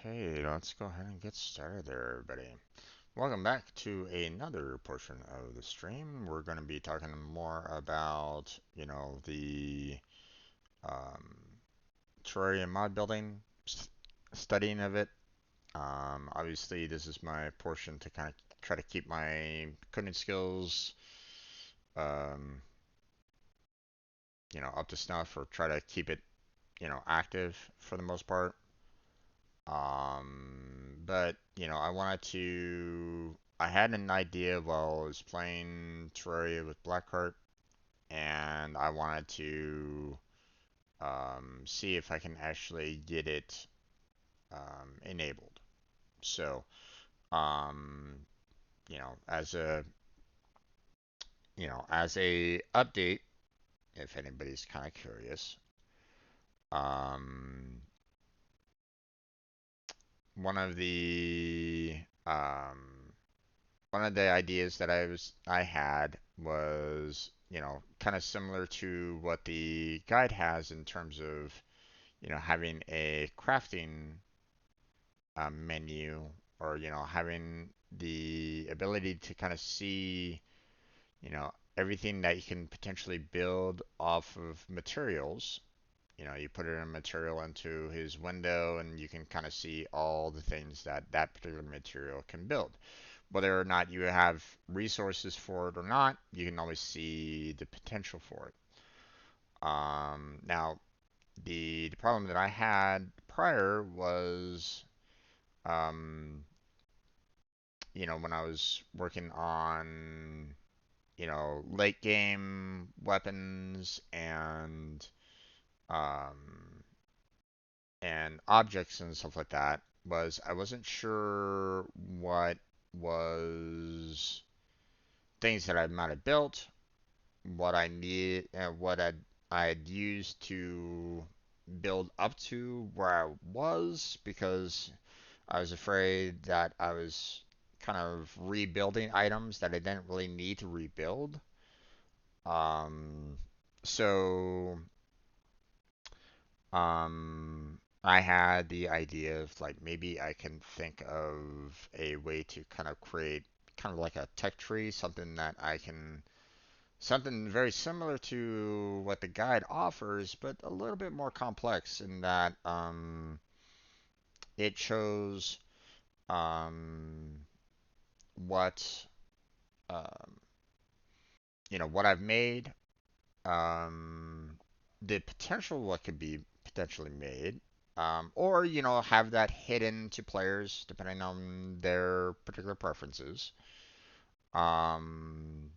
Okay, let's go ahead and get started there, everybody. Welcome back to another portion of the stream. We're going to be talking more about, the um, Terraria mod building, studying of it. Obviously, this is my portion to kind of try to keep my coding skills, um, up to snuff, or try to keep it, active for the most part. But I had an idea while I was playing Terraria with Blackheart, and I wanted to see if I can actually get it enabled. So, um, as a update, if anybody's kind of curious, um, one of the um, one of the ideas that I had was, kind of similar to what the guide has in terms of, having a crafting menu, or, having the ability to kind of see, everything that you can potentially build off of materials. You put it in material into his window, and you can kind of see all the things that that particular material can build. Whether or not you have resources for it or not, you can always see the potential for it. Now, the problem that I had prior was, um, when I was working on, late game weapons um, and objects and stuff like that, was I wasn't sure what was things that I might have built, what I need, and I'd used to build up to where I was, because I was afraid that I was kind of rebuilding items that I didn't really need to rebuild. Um, so I had the idea of, like, maybe I can think of a way to kind of create kind of like a tech tree, something very similar to what the guide offers, but a little bit more complex in that it shows um, what um, what I've made, the potential what could be potentially made, or have that hidden to players depending on their particular preferences. Um,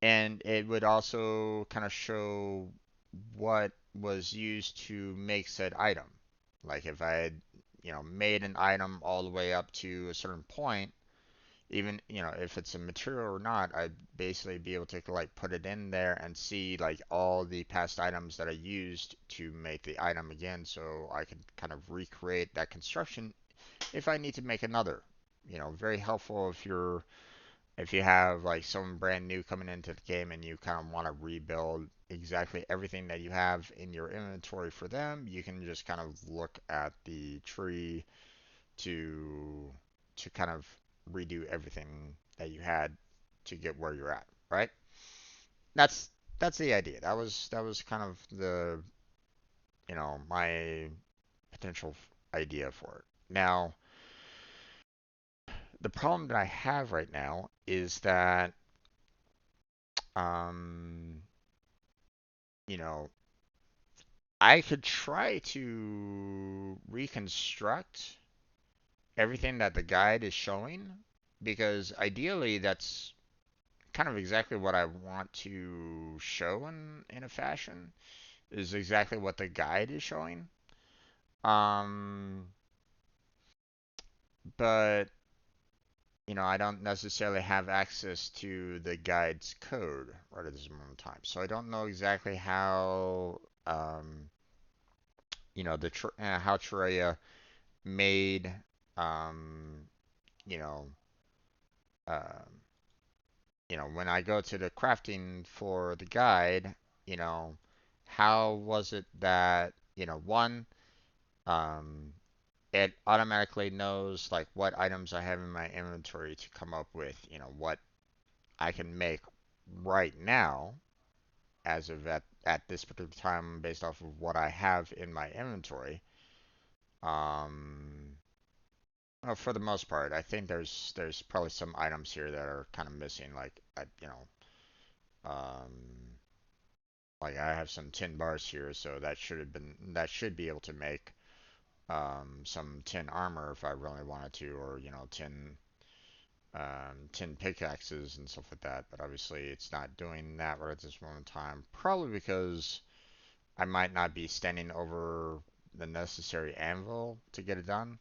and it would also kind of show what was used to make said item. Like if I had, made an item all the way up to a certain point, even, if it's a material or not, I'd basically be able to like put it in there and see like all the past items that I used to make the item again, so I can kind of recreate that construction if I need to make another. Very helpful if you have like someone brand new coming into the game and you kind of want to rebuild exactly everything that you have in your inventory for them, you can just kind of look at the tree to kind of redo everything that you had to get where you're at, right? That's that's the idea. That was kind of my potential idea for it. Now, the problem that I have right now is that um, you know, I could try to reconstruct everything that the guide is showing because ideally that's kind of exactly what I want to show in a fashion is exactly what the guide is showing. Um, but I don't necessarily have access to the guide's code right at this moment in time, so I don't know exactly how how Terraria made um, you know um, when I go to the crafting for the guide, you know, how was it that, one, um, it automatically knows like what items I have in my inventory to come up with, what I can make right now as of at this particular time based off of what I have in my inventory. Um, well, for the most part, I think there's probably some items here that are kind of missing, um, like I have some tin bars here, so that should be able to make some tin armor if I really wanted to, or tin pickaxes and stuff like that. But obviously, it's not doing that right at this moment in time. Probably because I might not be standing over the necessary anvil to get it done.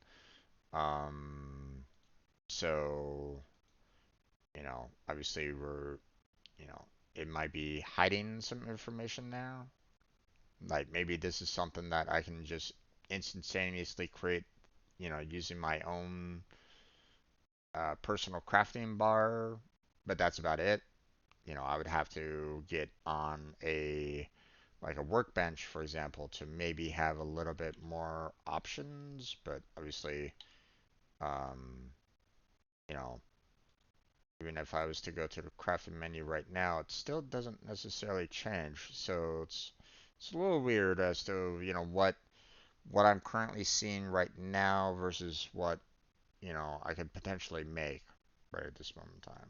Um, so obviously you know, it might be hiding some information now. Like maybe this is something that I can just instantaneously create, using my own personal crafting bar, but that's about it. I would have to get on a workbench, for example, to maybe have a little bit more options, but obviously, um, you know, even if I was to go to the crafting menu right now, it still doesn't necessarily change. So it's a little weird as to, what I'm currently seeing right now versus what, I could potentially make right at this moment in time.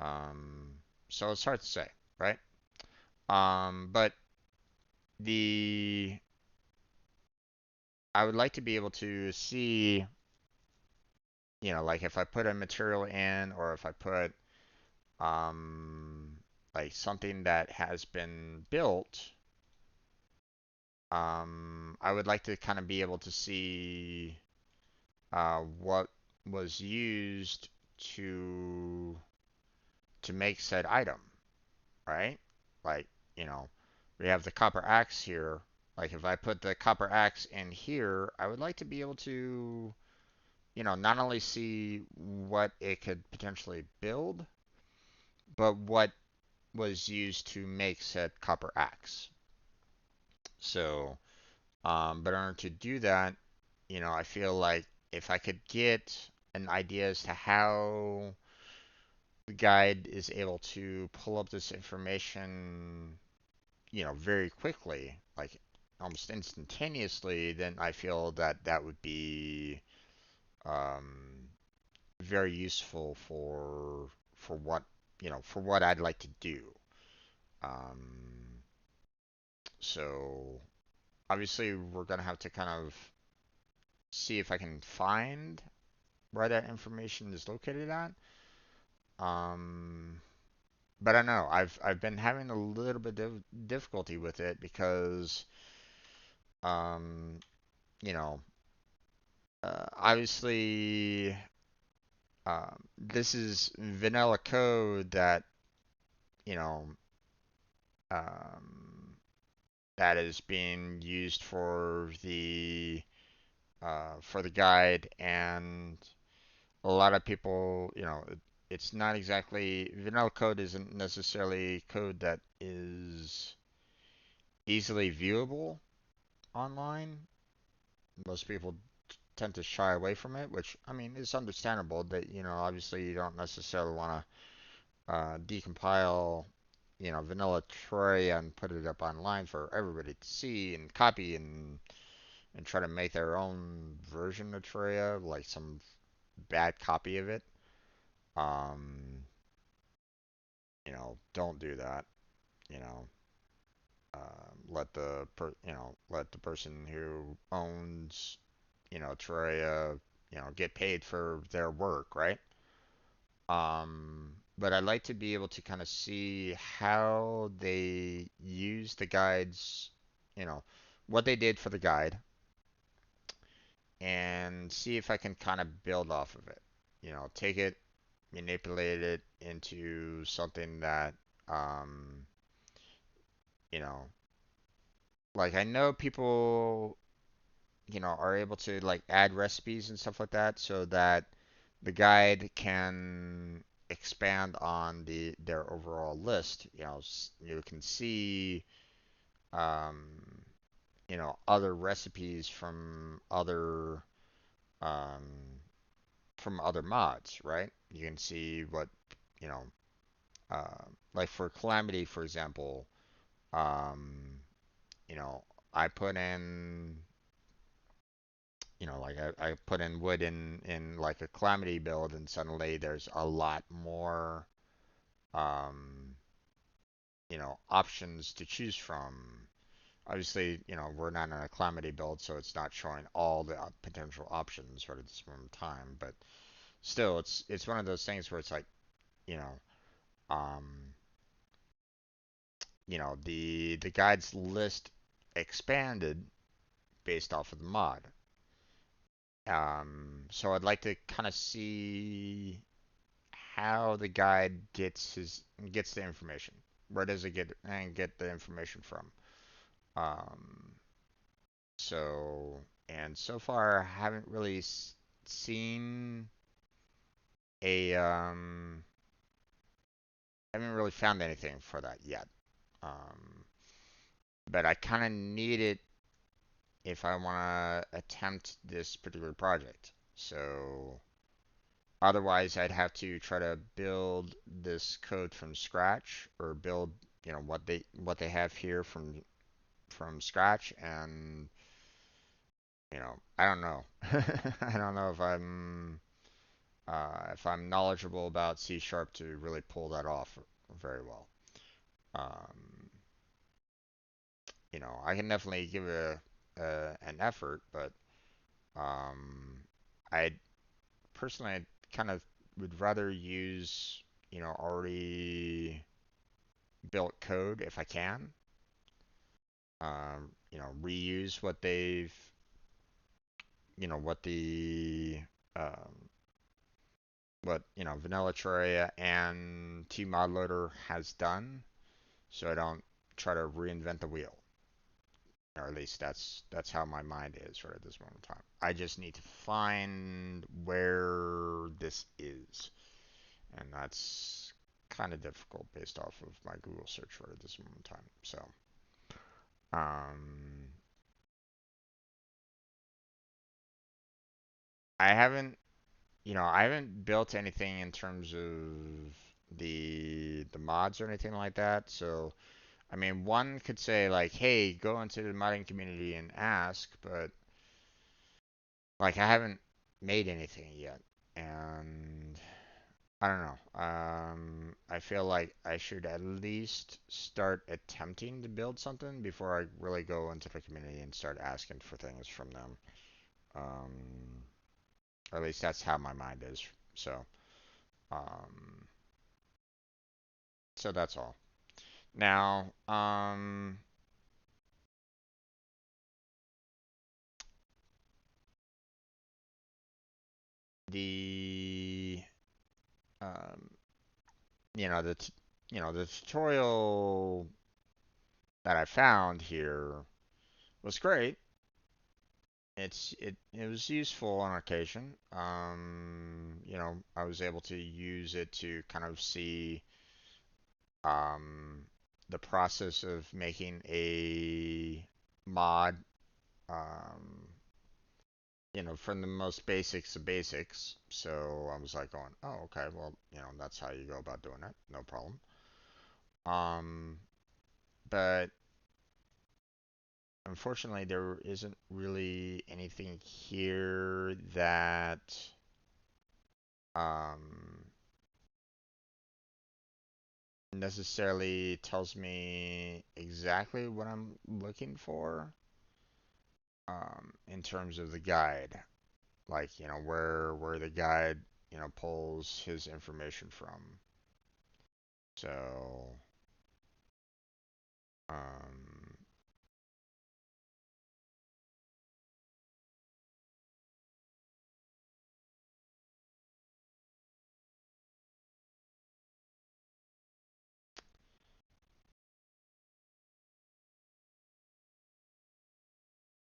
Um, so it's hard to say, right? But the I would like to be able to see, like if I put a material in or if I put um, like something that has been built, I would like to kind of be able to see what was used to make said item, right? Like, you know, we have the copper axe here. Like if I put the copper axe in here, I would like to be able to, not only see what it could potentially build, but what was used to make said copper axe. So, but in order to do that, I feel like if I could get an idea as to how the guide is able to pull up this information, very quickly, like almost instantaneously, then I feel that that would be um, very useful for what for what I'd like to do. Um, so obviously we're gonna have to kind of see if I can find where that information is located at. Um, but I don't know. I've been having a little bit of difficulty with it because um, you know, obviously this is vanilla code that you know um, that is being used for the guide, and a lot of people, it's not exactly vanilla code isn't necessarily code that is easily viewable online. Most people tend to shy away from it, which I mean is understandable. That obviously you don't necessarily want to decompile vanilla Terraria and put it up online for everybody to see and copy and try to make their own version of Terraria, like some bad copy of it. Um, don't do that. You know, let the person who owns Terraria get paid for their work, right? But I'd like to be able to kind of see how they use the guides, you know, what they did for the guide, and see if I can kind of build off of it. Take it, manipulate it into something that, um, you know, like I know people, are able to like add recipes and stuff like that so that the guide can expand on their overall list. You can see, um, other recipes um, from other mods, right? You can see what, you know, like for Calamity, for example, um, you know, I put in, like I put in wood in like a Calamity build, and suddenly there's a lot more, um, options to choose from. Obviously, we're not in a Calamity build, so it's not showing all the potential options right at this moment in time. But still, it's one of those things where it's like, you know, um, the guides list expanded based off of the mod. So I'd like to kind of see how the guide gets the information. Where does it get the information from? Um, so far I haven't really seen a haven't really found anything for that yet. Um, but I kind of need it if I want to attempt this particular project. So otherwise, I'd have to try to build this code from scratch, or build, what they have here from scratch, and I don't know. I don't know if I'm knowledgeable about C sharp to really pull that off very well. Um, I can definitely give it an effort, but um, I personally, I kind of would rather use, already built code if I can. Reuse what um, Vanilla Terraria and Tmodloader has done, so I don't try to reinvent the wheel. Or at least that's how my mind is right at this moment in time. I just need to find where this is, and that's kind of difficult based off of my Google search right at this moment in time. So, um, I haven't, I haven't built anything in terms of the mods or anything like that. So, I mean, one could say like, "Hey, go into the modding community and ask," but like I haven't made anything yet, and I don't know. I feel like I should at least start attempting to build something before I really go into the community and start asking for things from them. Um, or at least that's how my mind is. So, um, so that's all. Now, the um, you know the tutorial that I found here was great. It was useful on occasion. I was able to use it to kind of see um, the process of making a mod, um, from the most basics of basics. So I was like going, oh, okay, well, that's how you go about doing it. No problem. Um, but unfortunately, there isn't really anything here that um, necessarily tells me exactly what I'm looking for in terms of the guide. Like, where the guide, pulls his information from. So, um,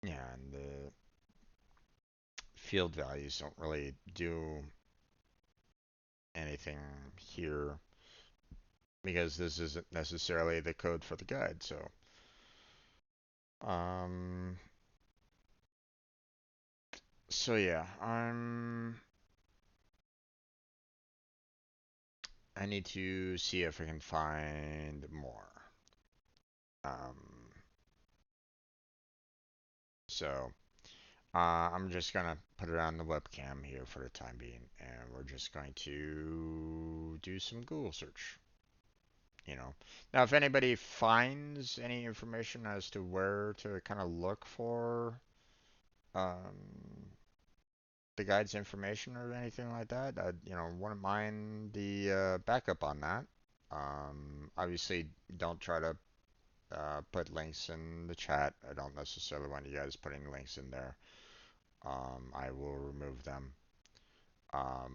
yeah, and the field values don't really do anything here because this isn't necessarily the code for the guide. Um, so yeah, I need to see if I can find more. Um, so I'm just gonna put it on the webcam here for the time being, and we're just going to do some Google search. Now if anybody finds any information as to where to kind of look for um, the guide's information or anything like that, I wouldn't mind the backup on that. Obviously, don't try to put links in the chat. I don't necessarily want you guys putting links in there. I will remove them.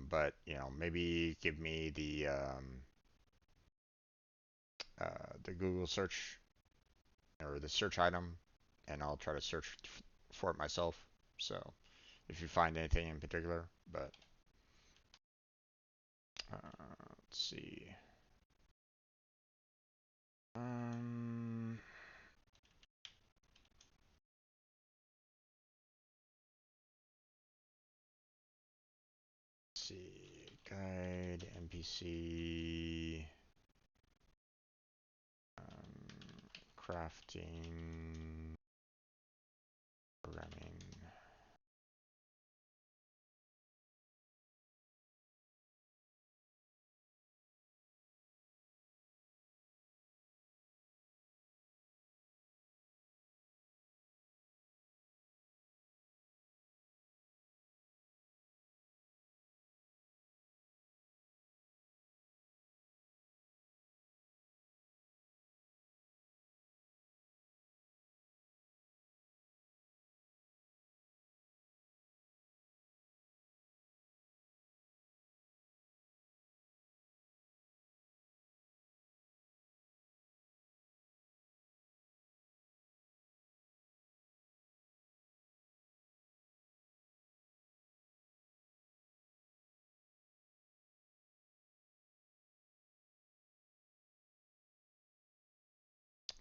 But maybe give me the Google search or the search item, and I'll try to search for it myself. So if you find anything in particular, but let's see. Um, let's see. Guide, NPC, crafting, programming.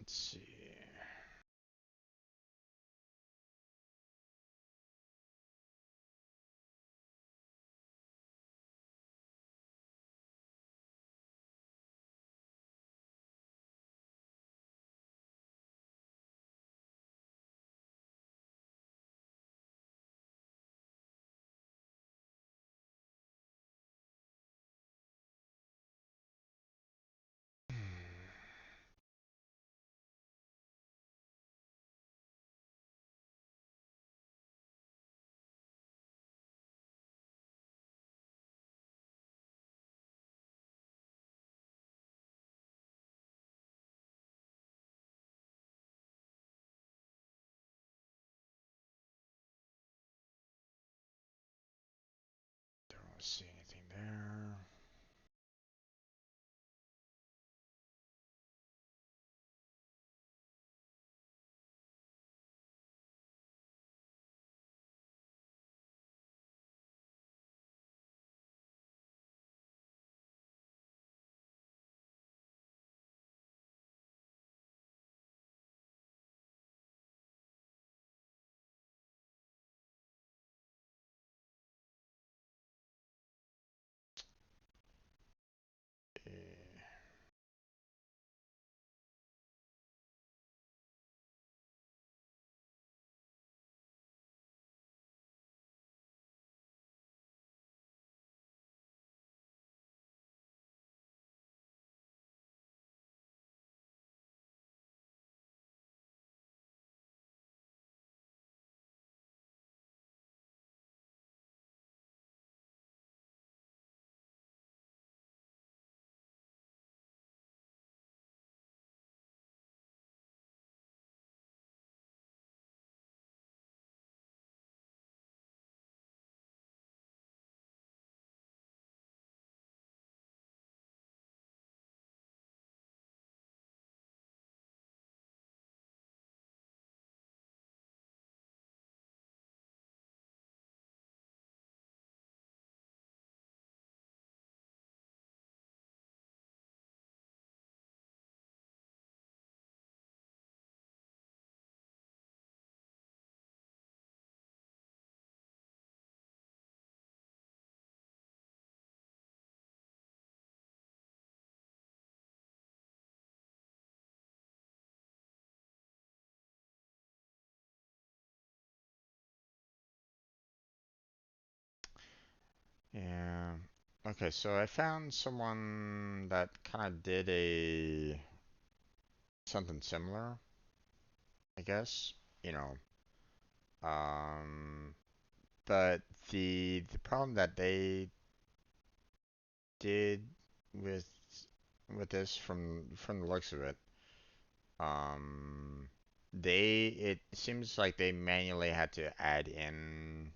Let's see. see anything there. Yeah. Okay, so I found someone that kind of did a something similar, I guess. You know, um, but the problem that they did with this from the looks of it, um, it seems like they manually had to add in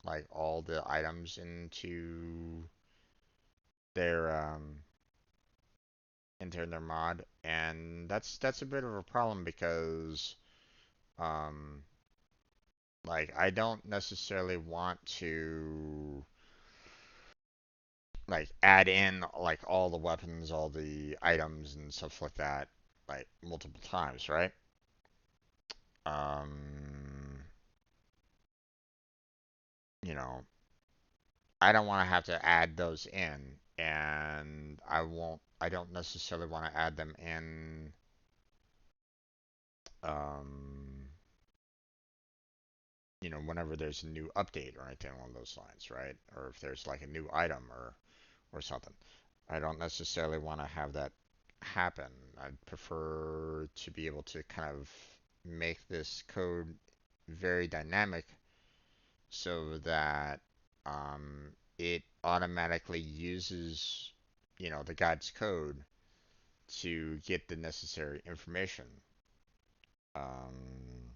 like all the items into their mod, and that's a bit of a problem because um like I don't necessarily want to like add in like all the weapons, all the items and stuff like that like multiple times, right? Um, you know, I don't want to have to add those in, and I don't necessarily want to add them in um whenever there's a new update or anything along those lines, right? Or if there's like a new item or something. I don't necessarily want to have that happen. I'd prefer to be able to kind of make this code very dynamic so that it automatically uses, the guide's code to get the necessary information. Um,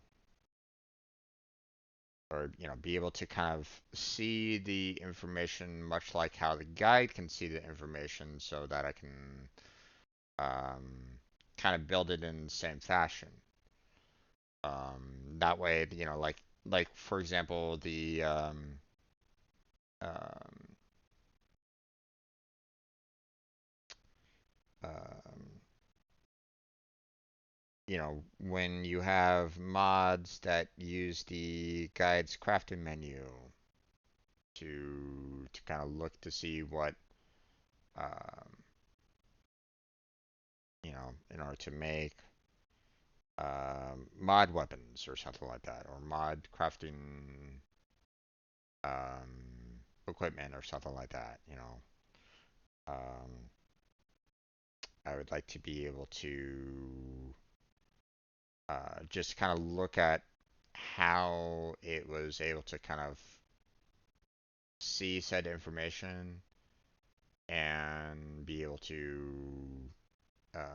or be able to kind of see the information much like how the guide can see the information so that I can kind of build it in the same fashion. That way, like for example, the um, um, when you have mods that use the guide's crafting menu to kind of look to see what um, in order to make mod weapons or something like that, or mod crafting equipment or something like that. Um, I would like to be able to just kind of look at how it was able to kind of see said information and be able to um,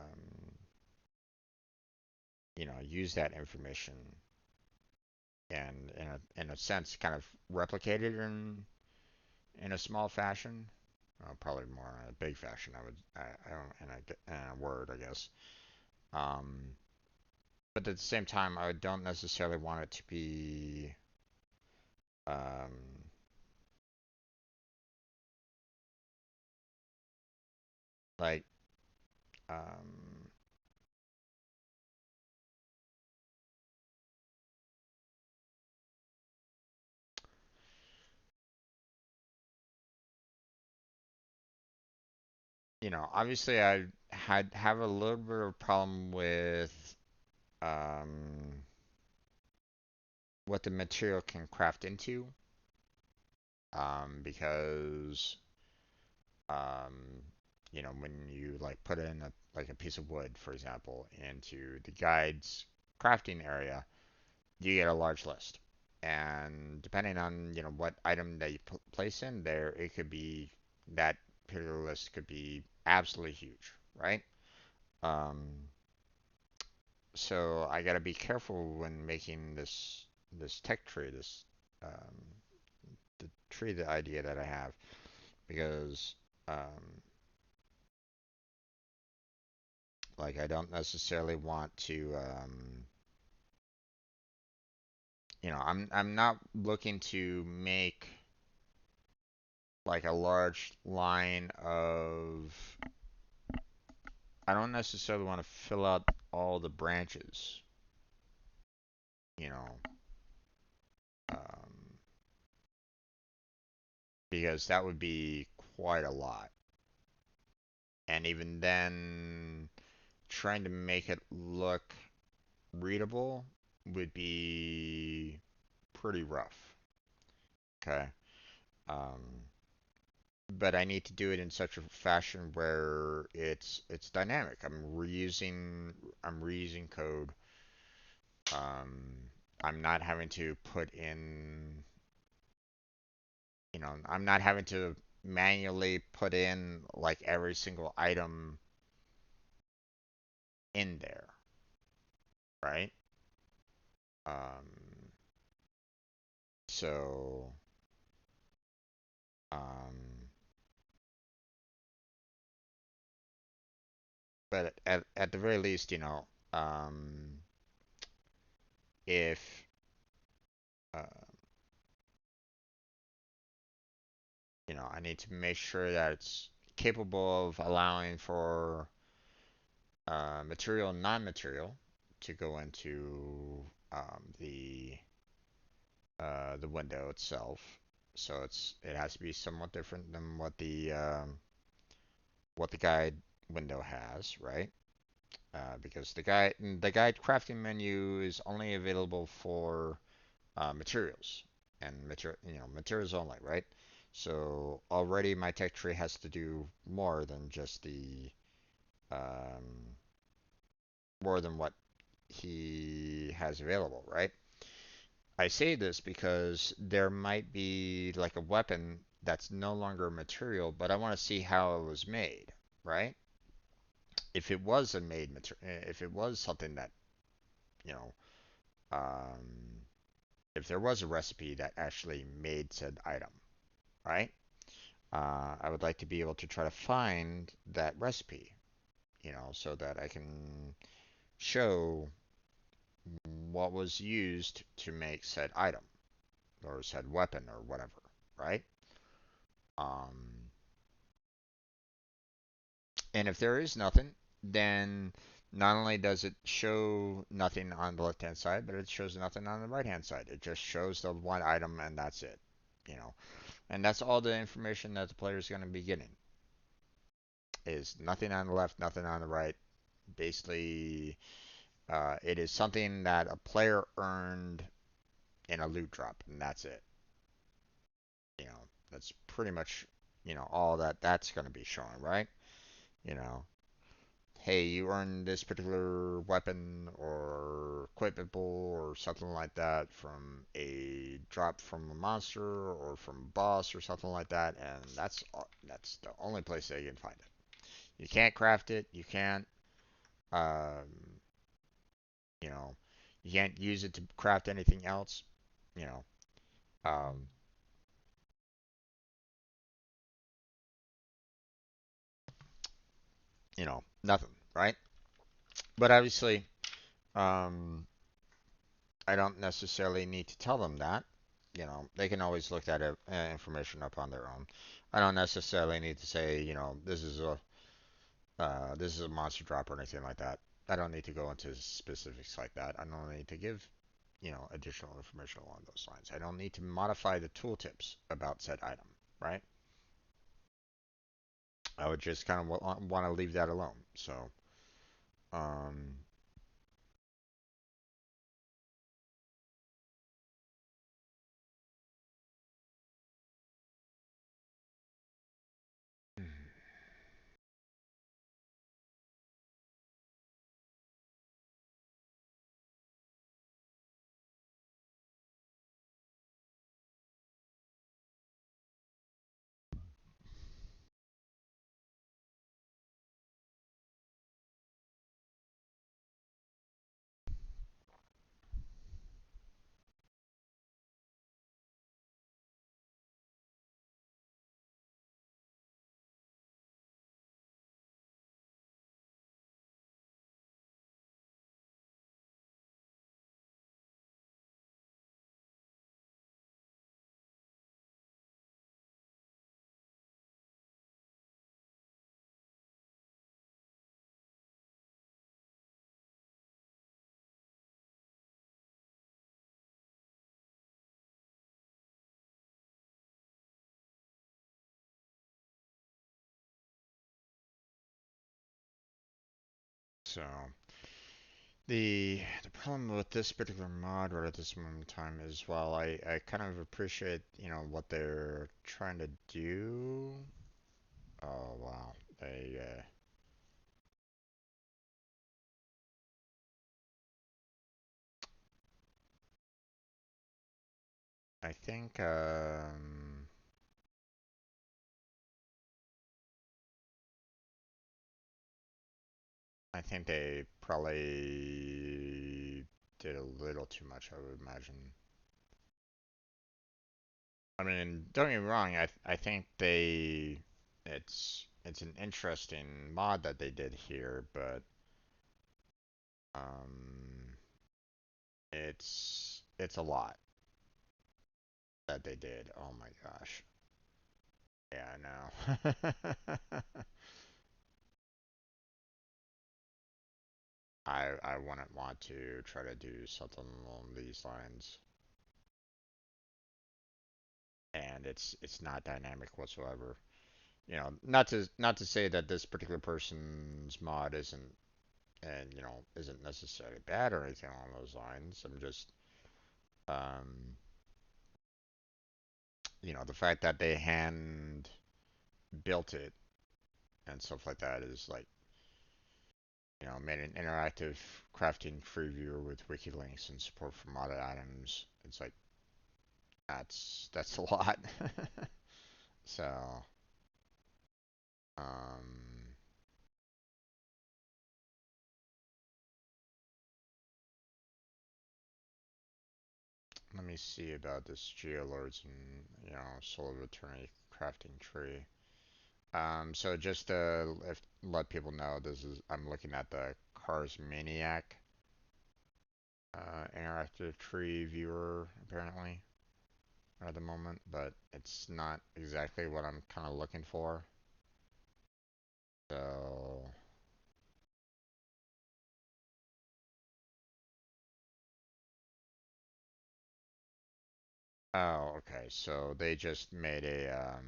use that information and in a sense kind of replicate it in a small fashion. Probably more in a big fashion. I don't in a word, I guess. Um, but at the same time, I don't necessarily want it to be um, like um, obviously I have a little bit of a problem with um, what the material can craft into, because um, when you like put in a piece of wood, for example, into the guide's crafting area, you get a large list. And depending on, what item that you place in there, it could be that particular list could be absolutely huge, right? Um, so I gotta be careful when making this tech tree, this um, the tree, the idea that I have, because um, like I don't necessarily want to, I'm not looking to make like a large line of. I don't necessarily want to fill out all the branches, you know, um, because that would be quite a lot. And even then, trying to make it look readable would be pretty rough. Okay. Um, but I need to do it in such a fashion where it's dynamic. I'm reusing code. I'm not having to put in, I'm not having to manually put in like every single item in there, right? Um, so, um, but at the very least, if uh, I need to make sure that it's capable of allowing for material and non-material to go into the window itself. So it has to be somewhat different than what the guide window has, right? Because the guide crafting menu is only available for materials and materials only, right? So already my tech tree has to do um, more than what he has available, right? I say this because there might be like a weapon that's no longer a material, but I want to see how it was made, right? If it was a made material, if it was something that, you know, um, if there was a recipe that actually made said item, right? I would like to be able to try to find that recipe, so that I can show what was used to make said item or said weapon or whatever, right? Um, and if there is nothing, then not only does it show nothing on the left hand side, but it shows nothing on the right hand side. It just shows the one item and that's it, you know. And that's all the information that the player is going to be getting is nothing on the left, nothing on the right. Basically, it is something that a player earned in a loot drop, and that's it. That's pretty much, all that's going to be showing, right? You know, hey, you earned this particular weapon or equipable or something like that from a drop from a monster or from a boss or something like that, and that's the only place they can find it. You can't craft it. You can't, um, you know, you can't use it to craft anything else. You know, um, nothing, right? But obviously, um, I don't necessarily need to tell them that. They can always look that information up on their own. I don't necessarily need to say, this is a monster drop or anything like that. I don't need to go into specifics like that. I don't need to give, additional information along those lines. I don't need to modify the tooltips about said item, right? I would just kind of want to leave that alone. So, um, so the problem with this particular mod right at this moment in time is while I kind of appreciate, what they're trying to do. Oh wow. I think I think they probably did a little too much, I would imagine. I mean, don't get me wrong, I think it's an interesting mod that they did here, but um it's a lot that they did. Oh my gosh. Yeah, I know. I wouldn't want to try to do something along these lines, and it's not dynamic whatsoever. Not to say that this particular person's mod isn't necessarily bad or anything along those lines. I'm just um the fact that they hand built it and stuff like that is like, made an interactive crafting free viewer with wiki links and support for modded items. It's like that's a lot. So, um, let me see about this Geolords and Soul of Eternity crafting tree. So just to let people know, this is I'm looking at the Cars Maniac interactive tree viewer apparently at the moment, but it's not exactly what I'm kind of looking for. So, oh, okay. So they just made a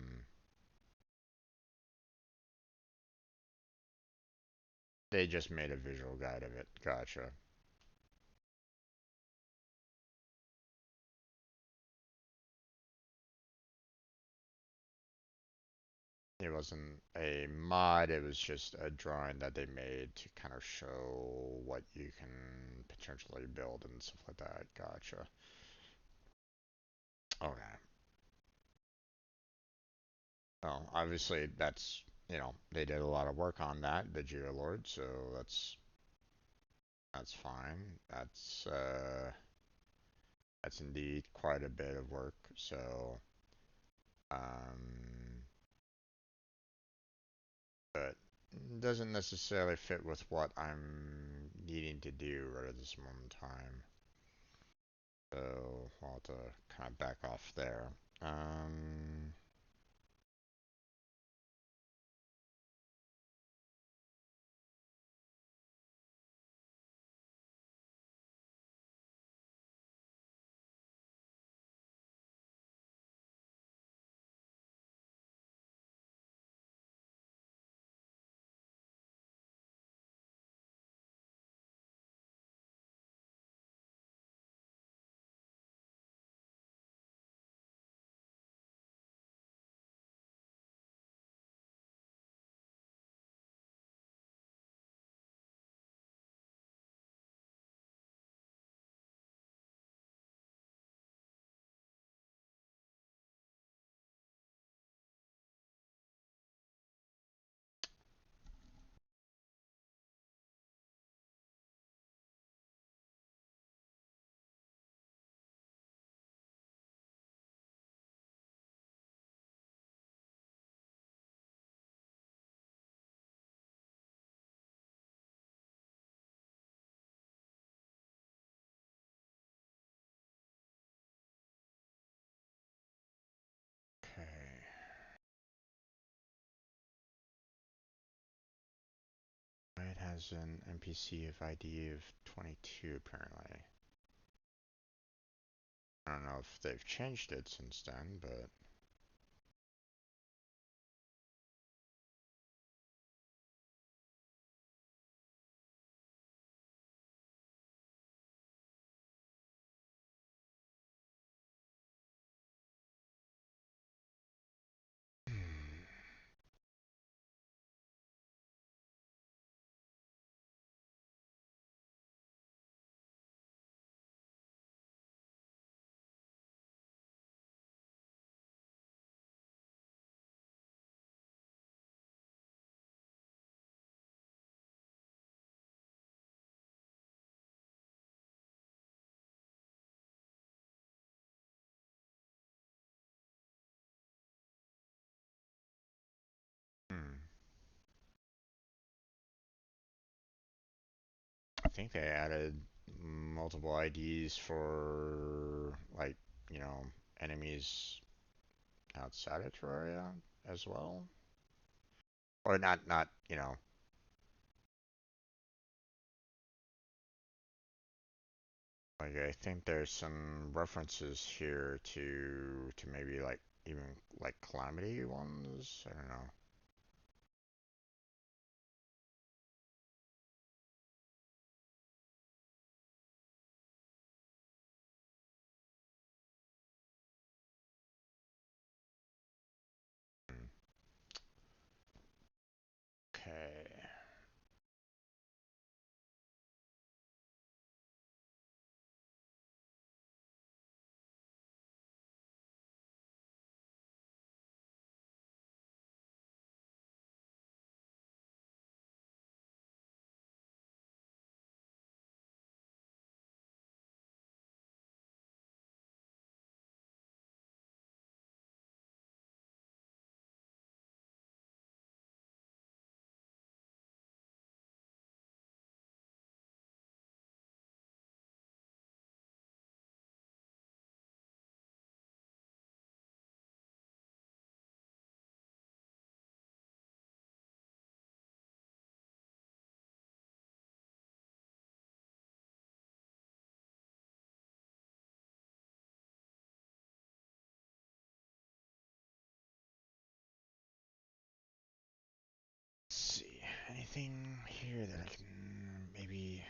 visual guide of it. Gotcha. It wasn't a mod, it was just a drawing that they made to kind of show what you can potentially build and stuff like that. Gotcha. Okay. Well, obviously they did a lot of work on that, the Geolord, so that's fine. That's indeed quite a bit of work. So, um, but doesn't necessarily fit with what I'm needing to do right at this moment in time. So I'll have to kind of back off there. Um, okay. It has an NPC of ID of 22 apparently. I don't know if they've changed it since then, but hmm. I think they added multiple IDs for like, you know, enemies outside of Terraria as well. Or not, you know, like I think there's some references here to maybe like even like calamity ones. I don't know. Hmm. Okay. Let's see. Anything here that I can maybe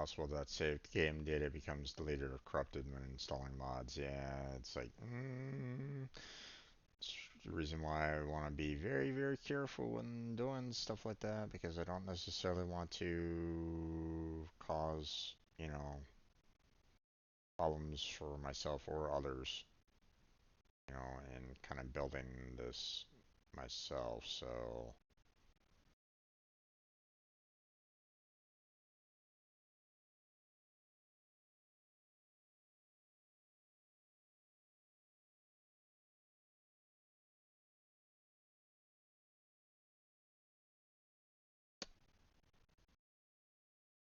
possible that saved game data becomes deleted or corrupted when installing mods. Yeah, it's like, it's the reason why I want to be very, very careful when doing stuff like that, because I don't necessarily want to cause, problems for myself or others, and kind of building this myself. So,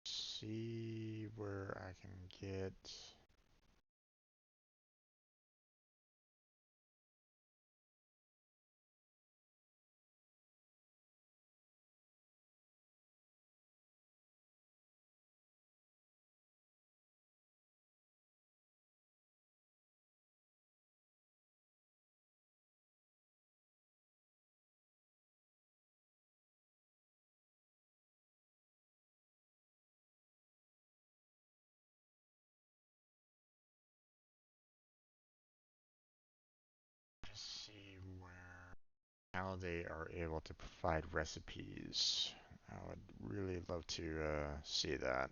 see where I can get. Just see where how they are able to provide recipes. I would really love to see that.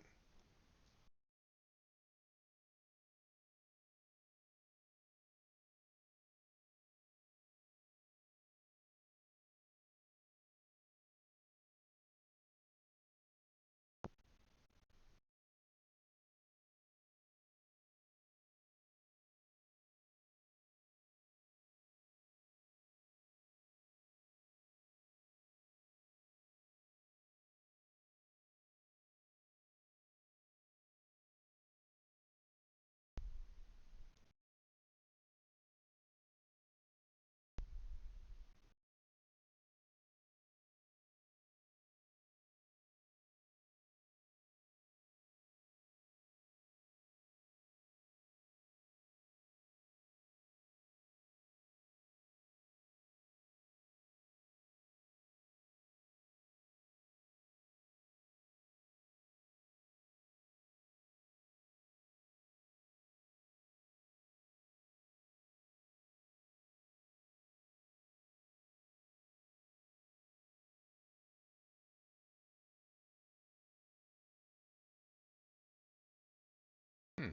Hmm.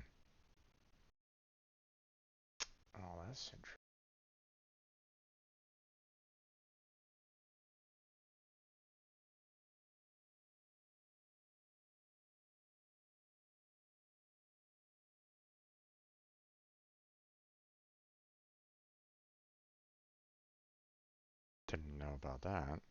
Oh, that's interesting. Didn't know about that.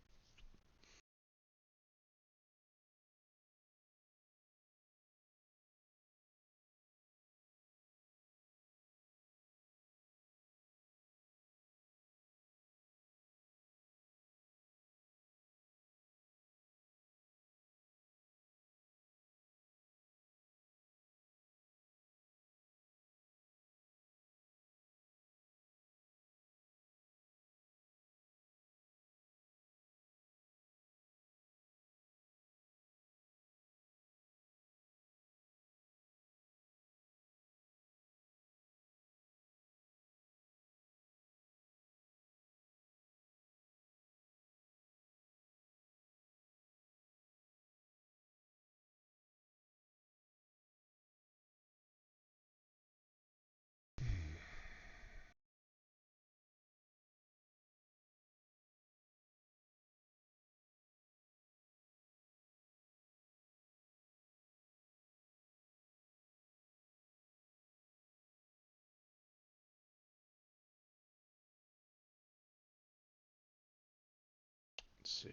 Let's see.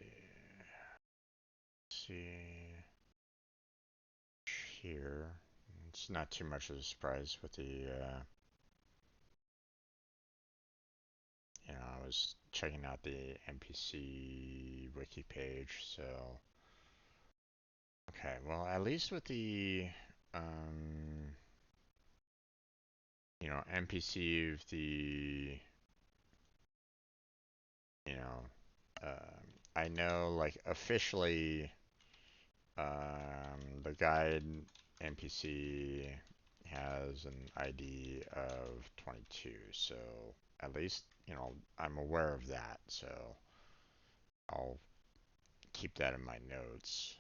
See here. It's not too much of a surprise with the, I was checking out the NPC wiki page, so. Okay, well, at least with the, um, NPC of the, you know, I know, like, officially, the guide NPC has an ID of 22, so at least, I'm aware of that, so I'll keep that in my notes.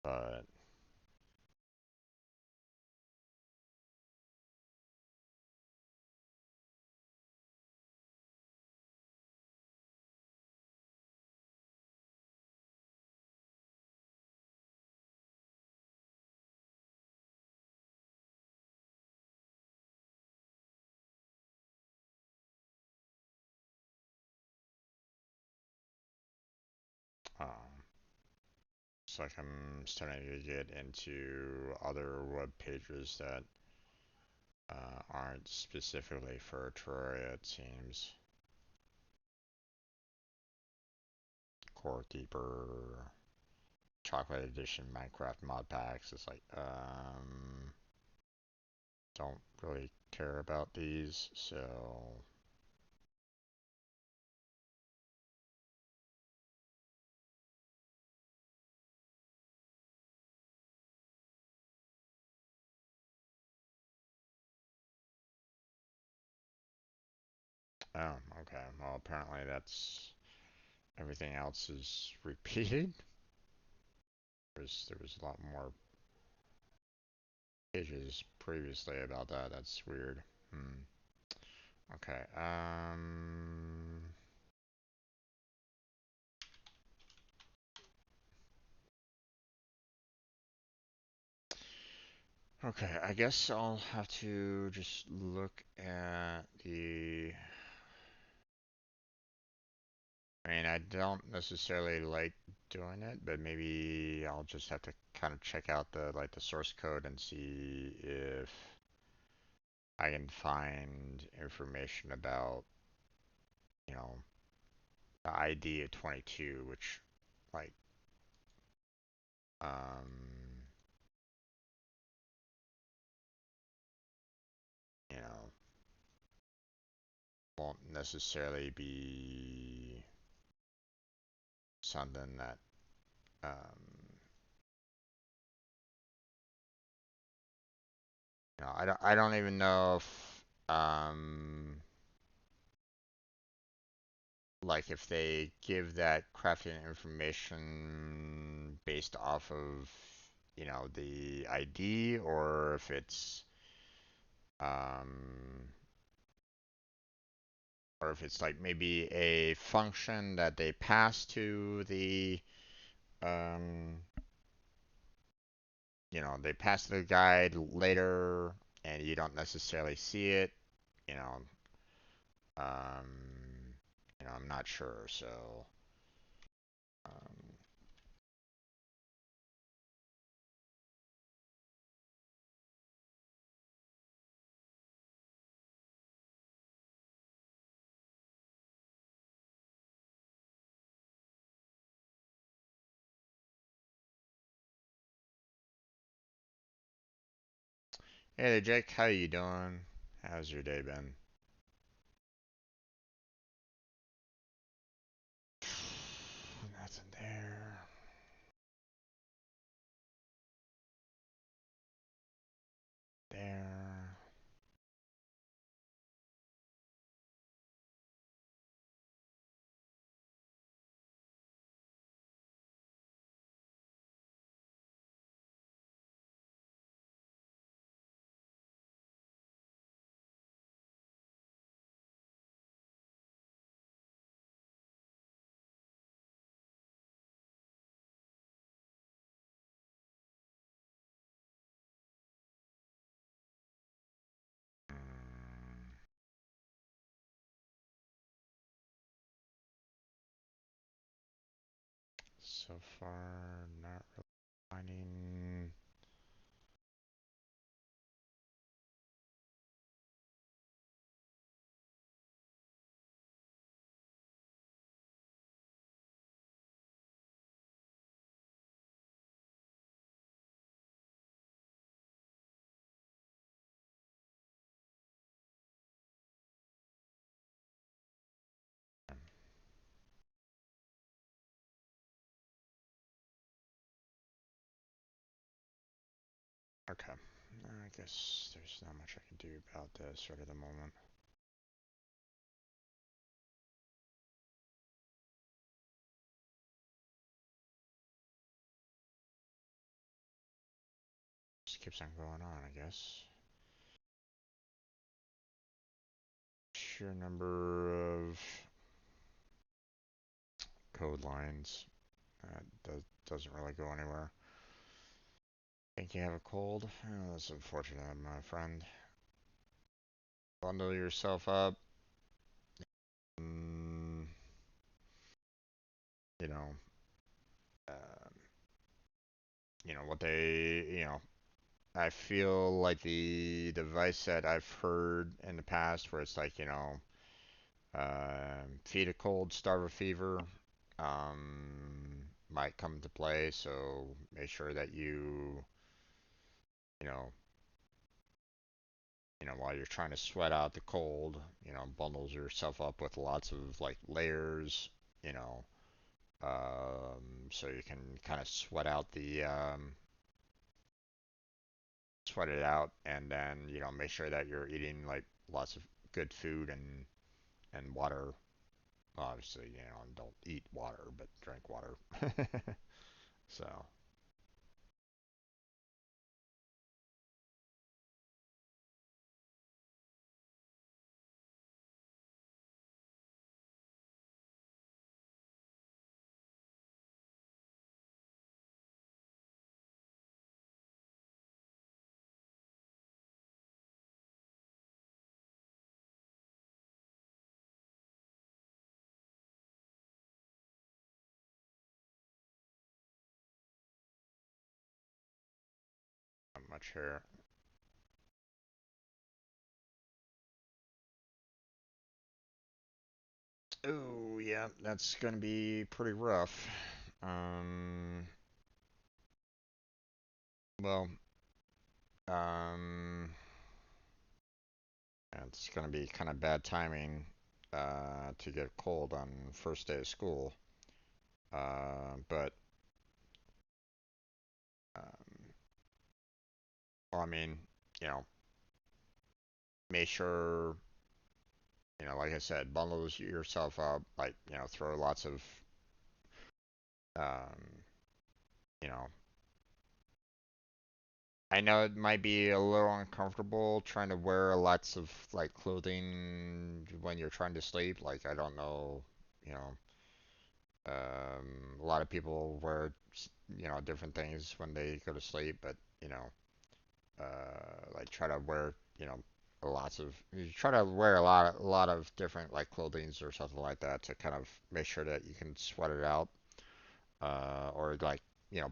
But um, it's like I'm starting to get into other web pages that aren't specifically for Terraria, it seems. Core Keeper, Chocolate Edition, Minecraft mod packs. It's like, don't really care about these, so oh, okay. Well, apparently that's everything else is repeated. There was a lot more pages previously about that. That's weird. Hmm. Okay. Okay. I guess I'll have to just look at the. I mean, I don't necessarily like doing it, but maybe I'll just have to kind of check out the source code and see if I can find information about, you know, the ID of 22, which like um, you know, won't necessarily be something that I don't even know if like if they give that crafting information based off of, the ID, um or if it's like maybe a function that they pass to the um they pass the guide later and you don't necessarily see it, you know. I'm not sure, so um hey there, Jake, how you doing? How's your day been? Nothing there. There. Mm, so far, not really finding. Okay. I guess there's not much I can do about this right at the moment. Just keeps on going on, I guess. Sheer number of code lines. Doesn't really go anywhere. Think you have a cold? Oh, that's unfortunate, my friend. Bundle yourself up. Mm, you know, uh, what I feel like the device that I've heard in the past where it's like, feed a cold, starve a fever, might come into play. So make sure that you know, while you're trying to sweat out the cold, bundles yourself up with lots of like layers, you know, so you can kind of sweat it out, and then make sure that you're eating like lots of good food and water. Well, obviously, don't eat water, but drink water. So not much here. Oh yeah, that's gonna be pretty rough. Um, well, um, it's gonna be kind of bad timing to get a cold on first day of school. But um, well, I mean, you know, make sure like I said, bundle yourself up. Like throw lots of um, you know. I know it might be a little uncomfortable trying to wear lots of like clothing when you're trying to sleep. Like I don't know, you know, a lot of people wear different things when they go to sleep, but like try to wear lots of you try to wear a lot of different like clothings or something like that to kind of make sure that you can sweat it out, or like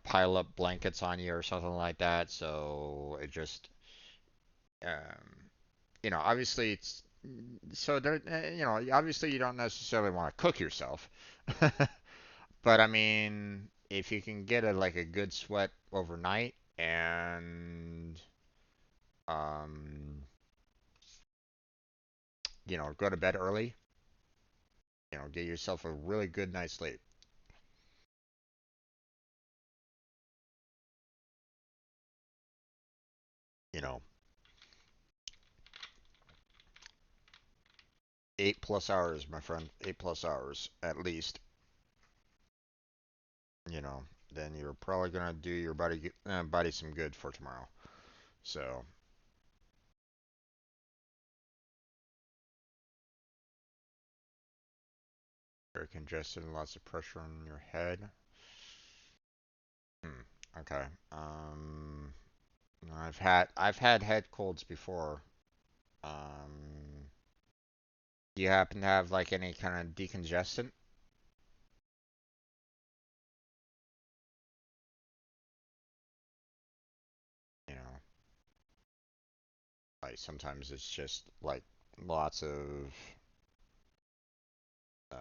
pile up blankets on you or something like that, so it just obviously it's so there, obviously you don't necessarily want to cook yourself, but I mean, if you can get a good sweat overnight and um, go to bed early, get yourself a really good night's sleep. You know, 8+ hours, my friend, 8+ hours at least. You know, then you're probably gonna do your body some good for tomorrow. So, very congested and lots of pressure on your head. Hmm. Okay. I've had head colds before. Um, do you happen to have like any kind of decongestant? You know, like sometimes it's just like lots of um,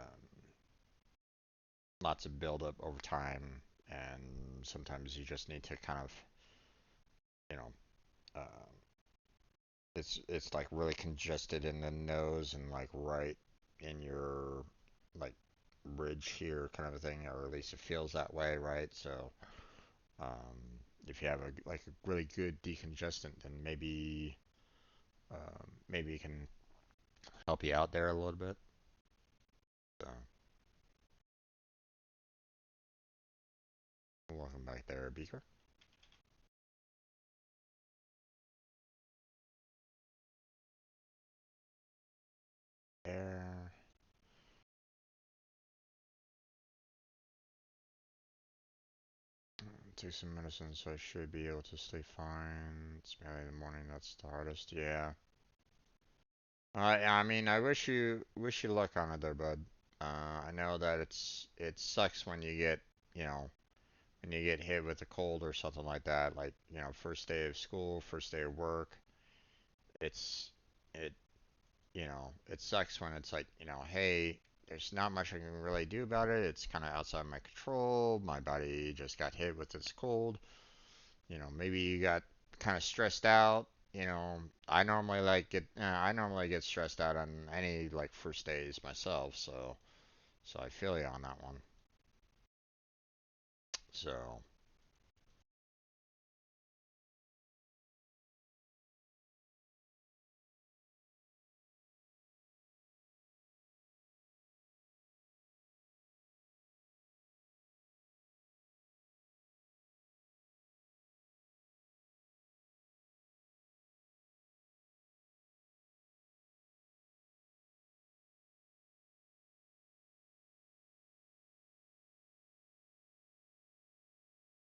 lots of buildup over time, and sometimes you just need to kind of, you know, uh, it's like really congested in the nose and like right in your like ridge here, kind of a thing, or at least it feels that way, right? So, um, if you have a like a really good decongestant, then maybe it can help you out there a little bit. So, welcome back there, Beaker. There. Take some medicine, so I should be able to sleep fine. It's mainly in the morning that's the hardest. Yeah. I mean, I wish you luck on it there, bud. I know that it sucks when you get you know when you get hit with a cold or something like that. Like first day of school, first day of work. It's it it sucks when it's like hey, there's not much I can really do about it. It's kind of outside my control. My body just got hit with this cold. Maybe you got kind of stressed out. I normally get stressed out on any like first days myself, so I feel you on that one. So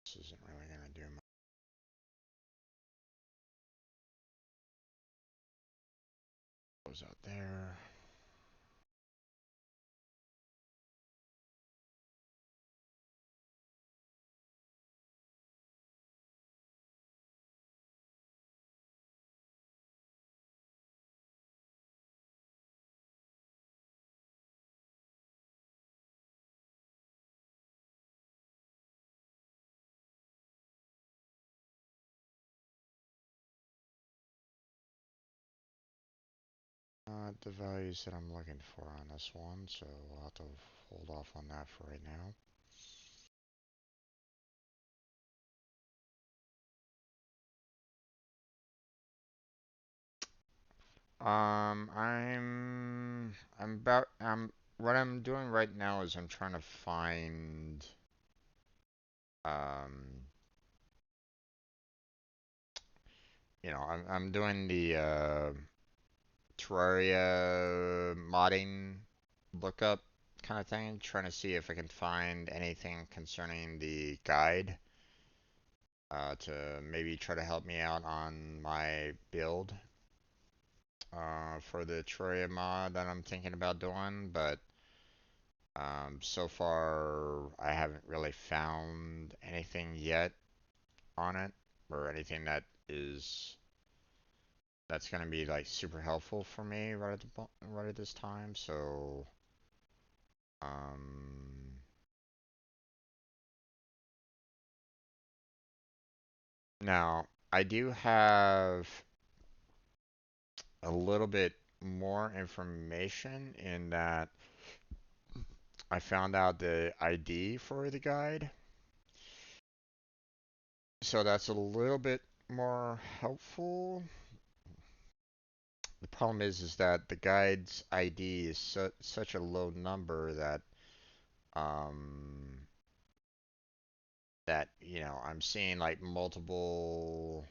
this isn't really gonna do much. Goes out there. Not the values that I'm looking for on this one, so we'll have to hold off on that for right now. What I'm doing right now is I'm trying to find, um, I'm doing the Terraria modding lookup kind of thing, trying to see if I can find anything concerning the guide, to maybe try to help me out on my build, for the Terraria mod that I'm thinking about doing, but so far I haven't really found anything yet on it, or anything that's gonna be like super helpful for me right at this time. So um, now I do have a little bit more information in that I found out the ID for the guide, so that's a little bit more helpful. The problem is that the guide's ID is such a low number um that I'm seeing like multiple,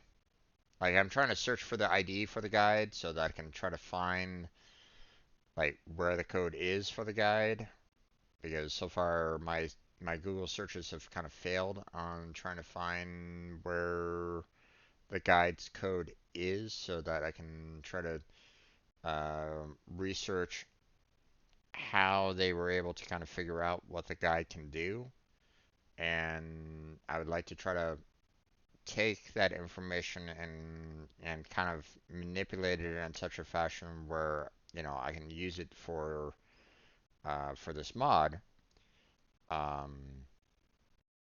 like I'm trying to search for the ID for the guide so that I can try to find like where the code is for the guide, because so far my Google searches have kind of failed on trying to find where the guide's code is so that I can try to research how they were able to kind of figure out what the guide can do. And I would like to try to take that information and kind of manipulate it in such a fashion where I can use it for this mod. Um,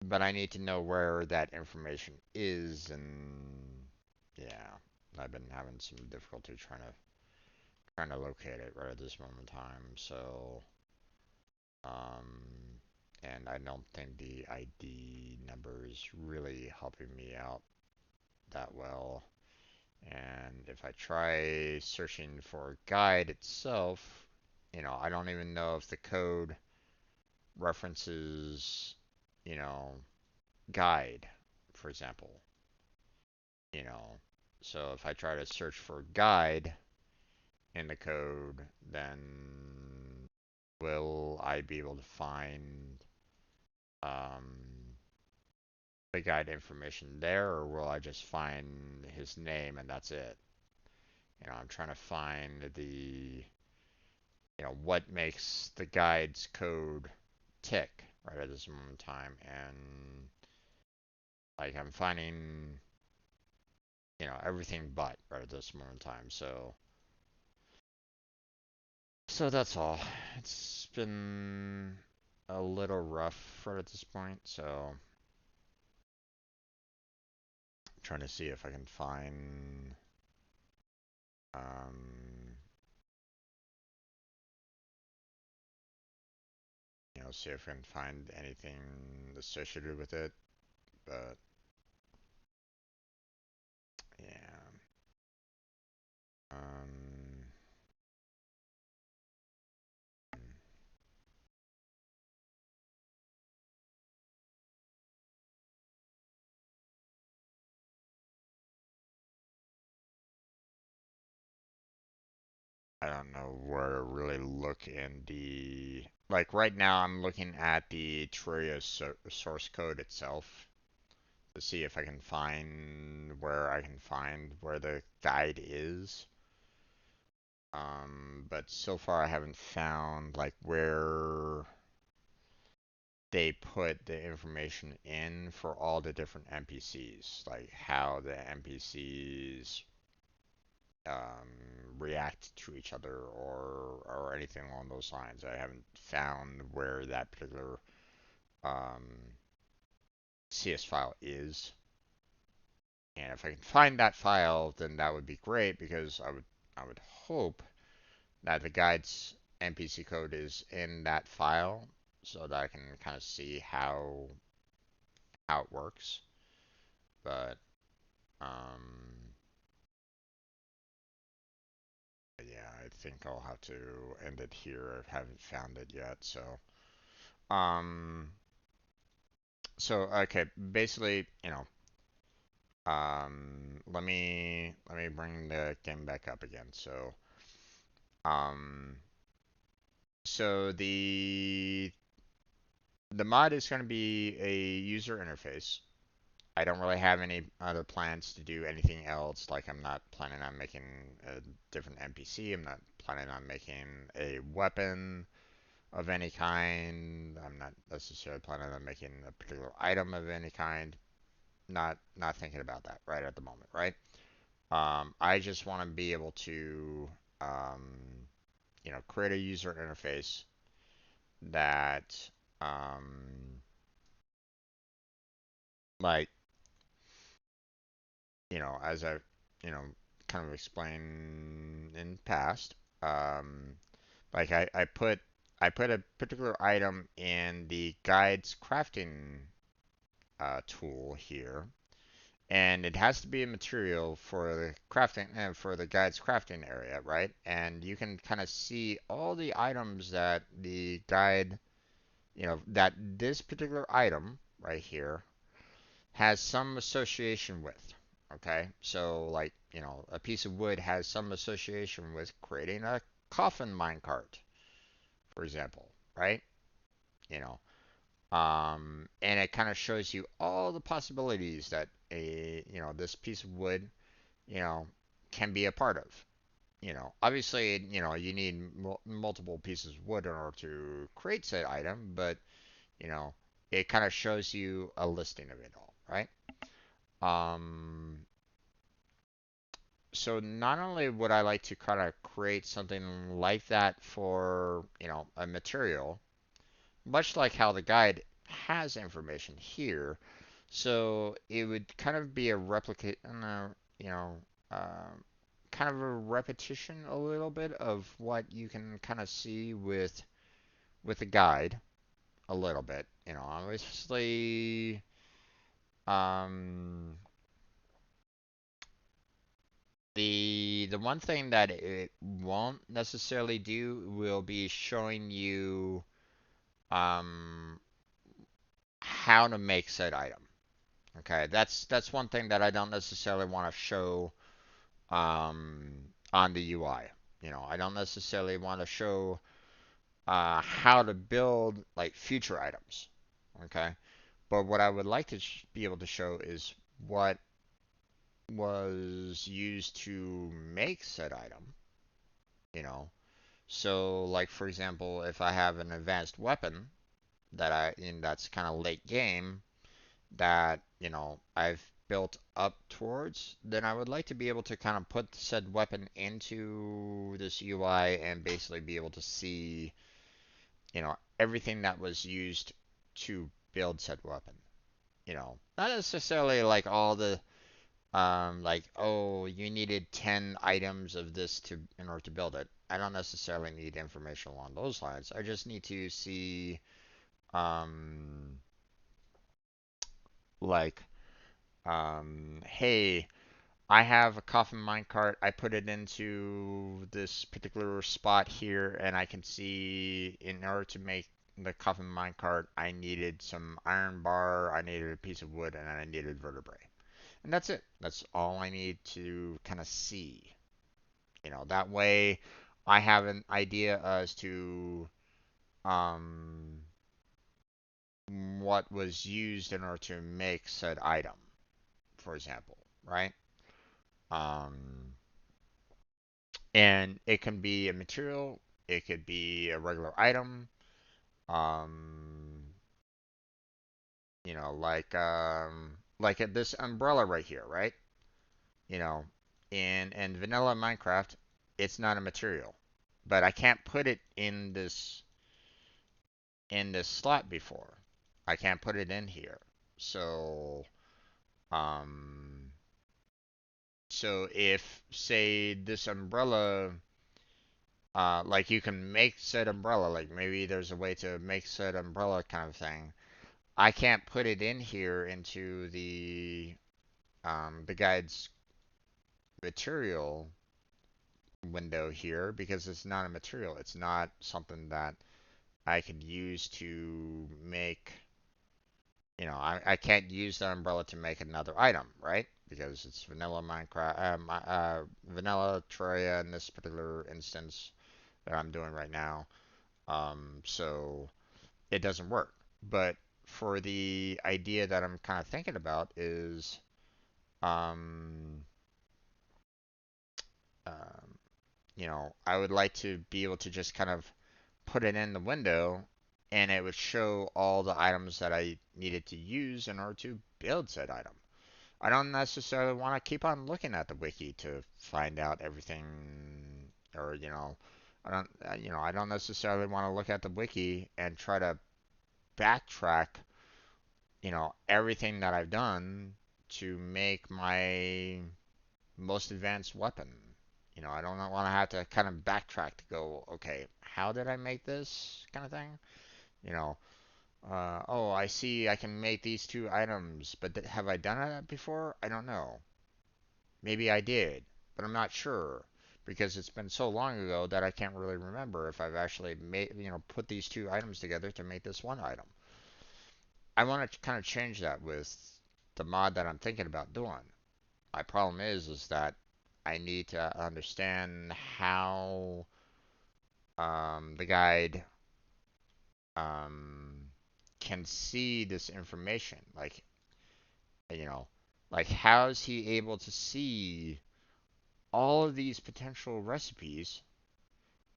but I need to know where that information is, and yeah, I've been having some difficulty trying to locate it right at this moment in time. So um, And I don't think the ID number is really helping me out that well. And if I try searching for guide itself, I don't even know if the code references, you know, guide, for example, you know. So if I try to search for guide in the code, then will I be able to find um, the guide information there, or will I just find his name and that's it? I'm trying to find what makes the guide's code tick right at this moment in time, and like I'm finding, everything but right at this moment in time. So that's all. It's been a little rough right at this point, so I'm trying to see if I can find um see if I can find anything associated with it. But yeah. Um I don't know where to really look in the like right now I'm looking at the Terraria source code itself to see if I can find where the guide is. But so far I haven't found like where they put the information in for all the different NPCs, like how the NPCs react to each other or anything along those lines. I haven't found where that particular um, CS file is, and if I can find that file, then that would be great because I would hope that the guide's NPC code is in that file so that I can kind of see how it works. But um, yeah, I think I'll have to end it here. I haven't found it yet, so um, okay, basically, let me bring the game back up again. Um, so the mod is going to be a user interface. I don't really have any other plans to do anything else. Like I'm not planning on making a different NPC. I'm not planning on making a weapon of any kind. I'm not necessarily planning on making a particular item of any kind. Not thinking about that right at the moment, right? I just want to be able to, create a user interface that, um, like, as I, you know, kind of explained in past, um, like I put a particular item in the guides crafting tool here, and it has to be a material for the crafting and for the guide's crafting area, right? And you can kind of see all the items that the guide, that this particular item right here has some association with. Okay, so like, a piece of wood has some association with creating a coffin minecart, for example, right? You know, and it kind of shows you all the possibilities that this piece of wood, you know, can be a part of. Obviously, you need multiple pieces of wood in order to create said item, but, you know, it kind of shows you a listing of it all, right? Um, so not only would I like to kind of create something like that for, a material, much like how the guide has information here, so it would kind of be a replicate, you know, um, kind of a repetition a little bit of what you can kind of see with the guide. a little bit. You know, obviously, um, the one thing that it won't necessarily do will be showing you um how to make said item. Okay, that's one thing that I don't necessarily want to show on the UI. You know, I don't necessarily want to show how to build like future items. Okay, but what I would like to be able to show is what was used to make said item. You know, so like for example, if I have an advanced weapon that that's kind of late game that, you know, I've built up towards, then I would like to be able to kind of put said weapon into this UI and basically be able to see, you know, everything that was used to build said weapon. You know, not necessarily like all the like, oh, you needed 10 items of this to in order to build it. I don't necessarily need information along those lines. I just need to see um like hey, I have a coffin minecart. I put it into this particular spot here, and I can see in order to make the coffin minecart, I needed some iron bar, I needed a piece of wood, and I needed vertebrae. And that's it. That's all I need to kind of see. You know, that way I have an idea as to um, what was used in order to make said item, for example, right? Um, and it can be a material, it could be a regular item, um, you know, like this umbrella right here, right? You know, in vanilla Minecraft, it's not a material, but I can't put it in this slot before. I can't put it in here. So, um, so if say this umbrella like you can make said umbrella, like maybe there's a way to make said umbrella kind of thing. I can't put it in here into the guide's material window here because it's not a material. It's not something that I could use to make, you know, I can't use the umbrella to make another item, right? Because it's vanilla Minecraft, vanilla Terraria in this particular instance that I'm doing right now. So it doesn't work. But for the idea that I'm kind of thinking about is, um, um, you know, I would like to be able to just kind of put it in the window and it would show all the items that I needed to use in order to build said item. I don't necessarily want to keep on looking at the wiki to find out everything, or I don't necessarily want to look at the wiki and try to backtrack, you know, everything that I've done to make my most advanced weapon. You know, I don't want to have to kind of backtrack to go, okay, how did I make this kind of thing? You know, oh, I see I can make these two items, but have I done that before? I don't know. Maybe I did, but I'm not sure because it's been so long ago that I can't really remember if I've actually made, you know, put these two items together to make this one item. I want to kind of change that with the mod that I'm thinking about doing. My problem is that I need to understand how the guide um, can see this information. Like, you know, like how is he able to see all of these potential recipes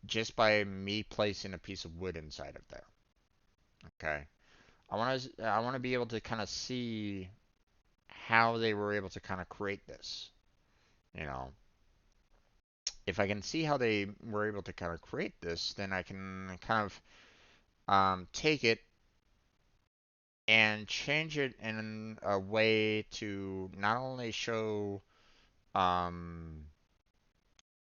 just by me placing a piece of wood inside of there? Okay. I want to be able to kind of see how they were able to kind of create this. You know, if I can see how they were able to kind of create this, then I can kind of take it and change it in a way to not only show, um,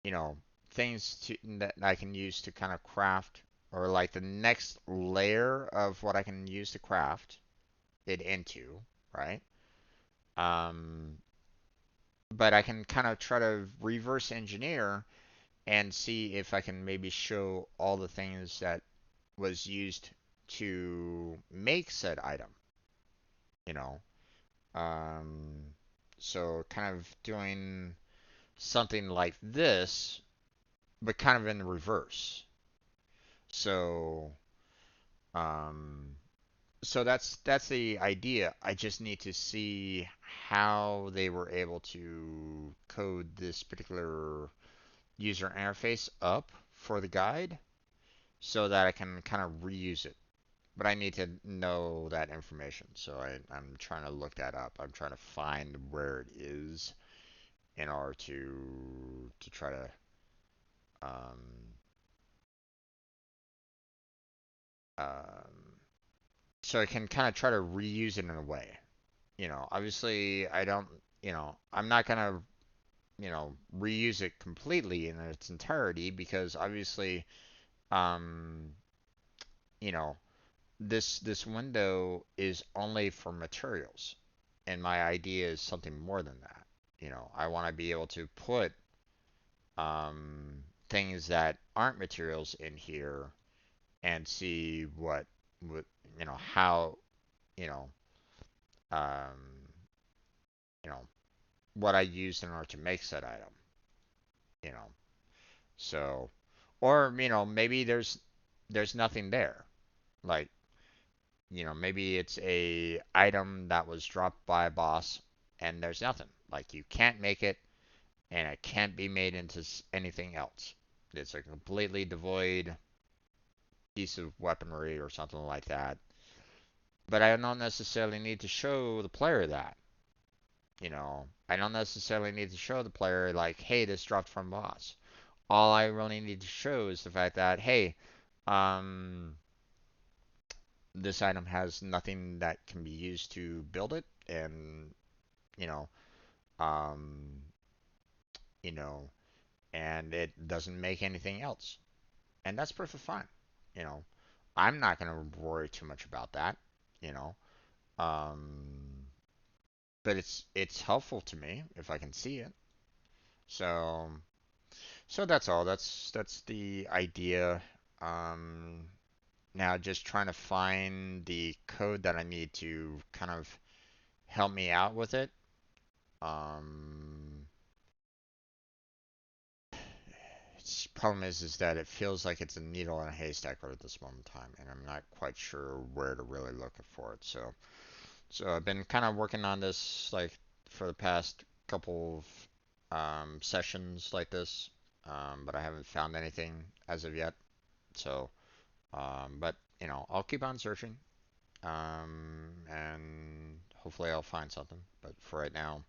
you know, things that I can use to kind of craft or like the next layer of what I can use to craft it into, right? Um, but I can kind of try to reverse engineer and see if I can maybe show all the things that was used to make said item, you know. Um, so kind of doing something like this, but kind of in reverse. So, um, so that's the idea. I just need to see how they were able to code this particular user interface up for the guide so that I can kind of reuse it. But I need to know that information, so I'm trying to look that up. I'm trying to find where it is in order to try to um, um, so I can kind of try to reuse it in a way. Obviously I don't, I'm not gonna, reuse it completely in its entirety because obviously, um, you know, this window is only for materials, and my idea is something more than that. I want to be able to put things that aren't materials in here and see what how you know um, you know what I used in order to make said item. You know, so or maybe there's nothing there. Like maybe it's a item that was dropped by a boss and there's nothing. Like you can't make it and it can't be made into anything else. It's a completely devoid piece of weaponry or something like that. But I don't necessarily need to show the player that. I don't necessarily need to show the player like, hey, this dropped from boss. All I really need to show is the fact that, hey, um, this item has nothing that can be used to build it, and you know, um, you know, and it doesn't make anything else, and that's perfectly fine. You know, I'm not gonna worry too much about that. You know, um, but it's helpful to me if I can see it. So so that's all. That's the idea. Um, Now just trying to find the code that I need to kind of help me out with it. Um, Problem is that it feels like it's a needle in a haystack right at this moment in time, and I'm not quite sure where to really look for it. So I've been kind of working on this like for the past couple of sessions like this, but I haven't found anything as of yet. So, but I'll keep on searching, and hopefully I'll find something. But for right now,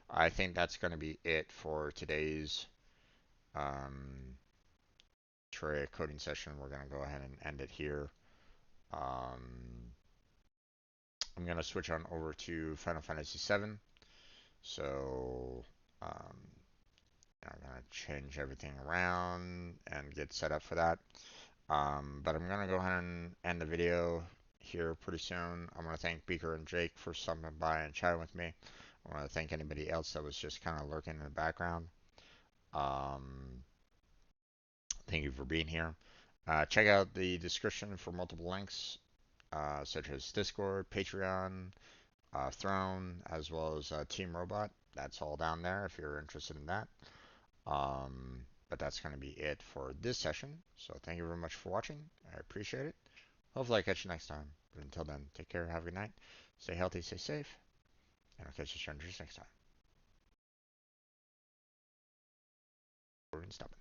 I think that's going to be it for today's um, Terraria coding session. We're going to go ahead and end it here. Um, I'm going to switch on over to Final Fantasy VII. So um, I'm going to change everything around and get set up for that. But I'm going to go ahead and end the video here pretty soon. I want to thank Beaker and Jake for stopping by and chatting with me. I want to thank anybody else that was just kind of lurking in the background. Um, Thank you for being here. Check out the description for multiple links, such as Discord, Patreon, Throne, as well as Team Robot. That's all down there if you're interested in that. But that's going to be it for this session. So thank you very much for watching. I appreciate it. Hopefully I catch you next time. But until then, take care, have a good night, stay healthy, stay safe, and I'll catch you strangers next time. We're going to stop it.